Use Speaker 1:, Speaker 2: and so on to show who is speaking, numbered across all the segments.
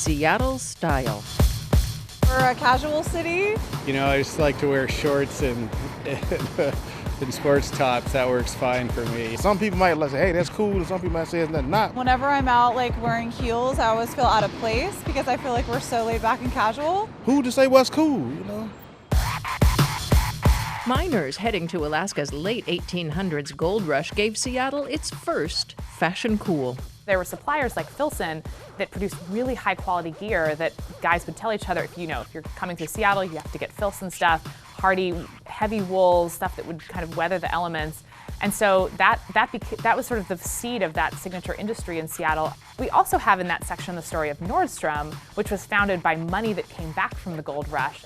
Speaker 1: Seattle style.
Speaker 2: We're a casual city.
Speaker 3: You know, I just like to wear shorts and sports tops. That works fine for me.
Speaker 4: Some people might say, hey, that's cool, and some people might say it's not.
Speaker 2: Whenever I'm out like wearing heels, I always feel out of place because I feel like we're so laid back and casual.
Speaker 4: Who to say what's cool, you know?
Speaker 1: Miners heading to Alaska's late 1800s gold rush gave Seattle its first fashion cool.
Speaker 5: There were suppliers like Filson that produced really high quality gear that guys would tell each other, if you're coming through Seattle, you have to get Filson stuff, hardy, heavy wool, stuff that would kind of weather the elements. And so that was sort of the seed of that signature industry in Seattle. We also have in that section the story of Nordstrom, which was founded by money that came back from the gold rush.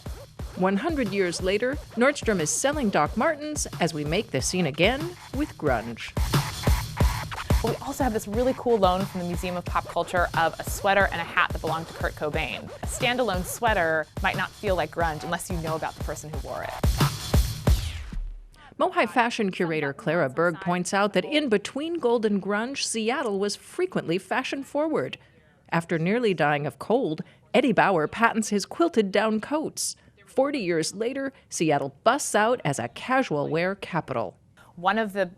Speaker 1: 100 years later, Nordstrom is selling Doc Martens as we make the scene again with grunge.
Speaker 5: We also have this really cool loan from the Museum of Pop Culture of a sweater and a hat that belonged to Kurt Cobain. A standalone sweater might not feel like grunge unless you know about the person who wore it.
Speaker 1: MOHAI fashion curator Clara Berg points out that in between gold and grunge, Seattle was frequently fashion forward. After nearly dying of cold, Eddie Bauer patents his quilted down coats. 40 years later, Seattle busts out as a casual wear capital.
Speaker 5: One of the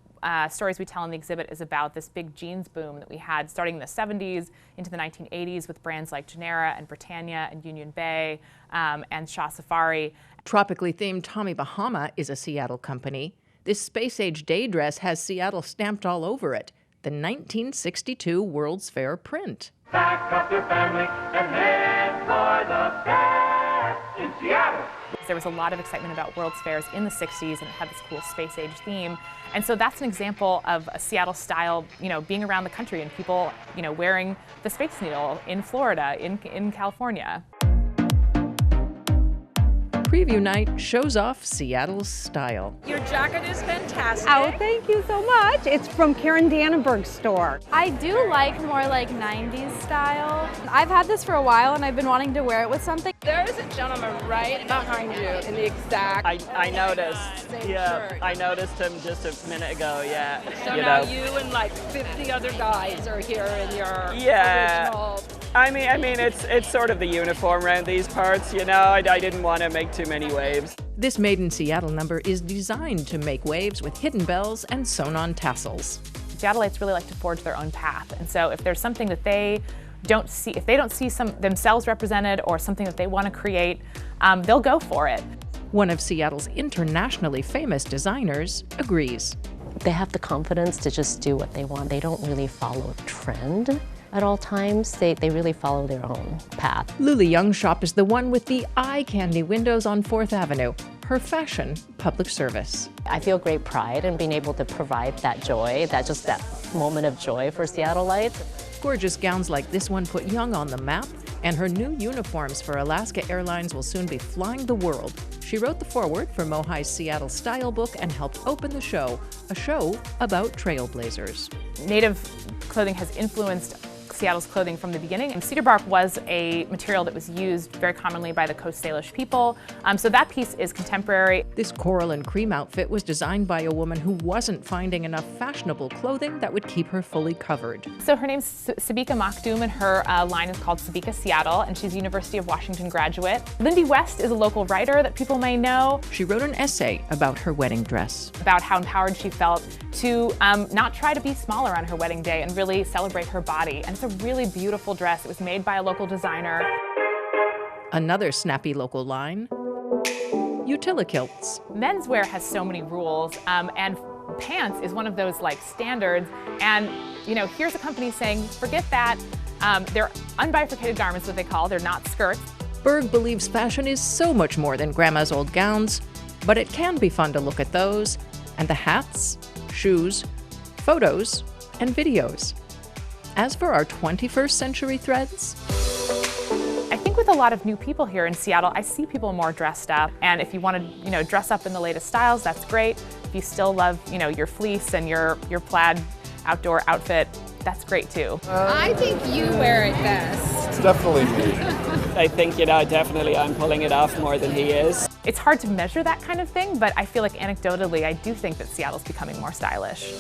Speaker 5: stories we tell in the exhibit is about this big jeans boom that we had starting in the 70s into the 1980s with brands like Genera and Britannia and Union Bay and Shaw Safari.
Speaker 1: Tropically themed Tommy Bahama is a Seattle company. This space-age day dress has Seattle stamped all over it, the 1962 World's Fair print.
Speaker 6: Pack up your family and head for the fair in Seattle.
Speaker 5: There was a lot of excitement about World's Fairs in the 60s, and it had this cool space-age theme. And so that's an example of a Seattle style, being around the country and people, wearing the Space Needle in Florida, in California.
Speaker 1: Preview night shows off Seattle's style.
Speaker 7: Your jacket is fantastic.
Speaker 8: Oh, thank you so much. It's from Karen Dannenberg's store.
Speaker 9: I do like more like 90s style. I've had this for a while and I've been wanting to wear it with something.
Speaker 7: There is a gentleman right behind you in the exact
Speaker 10: I noticed.
Speaker 7: shirt.
Speaker 10: I noticed him just a minute ago, yeah.
Speaker 7: So now you and like 50 other guys are here in your original.
Speaker 10: I mean, it's sort of the uniform around these parts, I didn't want to make too many waves.
Speaker 1: This Made in Seattle number is designed to make waves with hidden bells and sewn-on tassels.
Speaker 5: Seattleites really like to forge their own path, and so if there's something that they don't see, if they don't see themselves represented or something that they want to create, they'll go for it.
Speaker 1: One of Seattle's internationally famous designers agrees.
Speaker 11: They have the confidence to just do what they want. They don't really follow a trend at all times. They really follow their own path.
Speaker 1: Luly Yang shop is the one with the eye candy windows on 4th Avenue, her fashion public service.
Speaker 11: I feel great pride in being able to provide that joy, that moment of joy for Seattleites.
Speaker 1: Gorgeous gowns like this one put Young on the map, and her new uniforms for Alaska Airlines will soon be flying the world. She wrote the foreword for MOHAI's Seattle Style book and helped open the show, a show about trailblazers.
Speaker 5: Native clothing has influenced Seattle's clothing from the beginning. And cedar bark was a material that was used very commonly by the Coast Salish people. So that piece is contemporary.
Speaker 1: This coral and cream outfit was designed by a woman who wasn't finding enough fashionable clothing that would keep her fully covered.
Speaker 5: So her name's Sabika Makdoum, and her line is called Sabika Seattle, and she's a University of Washington graduate. Lindy West is a local writer that people may know.
Speaker 1: She wrote an essay about her wedding dress.
Speaker 5: About how empowered she felt to not try to be smaller on her wedding day and really celebrate her body. And it's a really beautiful dress. It was made by a local designer.
Speaker 1: Another snappy local line, Utilikilts.
Speaker 5: Menswear has so many rules, and pants is one of those standards. And here's a company saying, forget that. They're unbifurcated garments, what they call. They're not skirts.
Speaker 1: Berg believes fashion is so much more than grandma's old gowns, but it can be fun to look at those, and the hats, shoes, photos, and videos. As for our 21st century threads,
Speaker 5: I think with a lot of new people here in Seattle, I see people more dressed up. And if you want to, dress up in the latest styles, that's great. If you still love, your fleece and your plaid outdoor outfit, that's great too.
Speaker 7: I think you wear it best.
Speaker 4: It's definitely me.
Speaker 10: I think, definitely I'm pulling it off more than he is.
Speaker 5: It's hard to measure that kind of thing, but I feel like anecdotally, I do think that Seattle's becoming more stylish.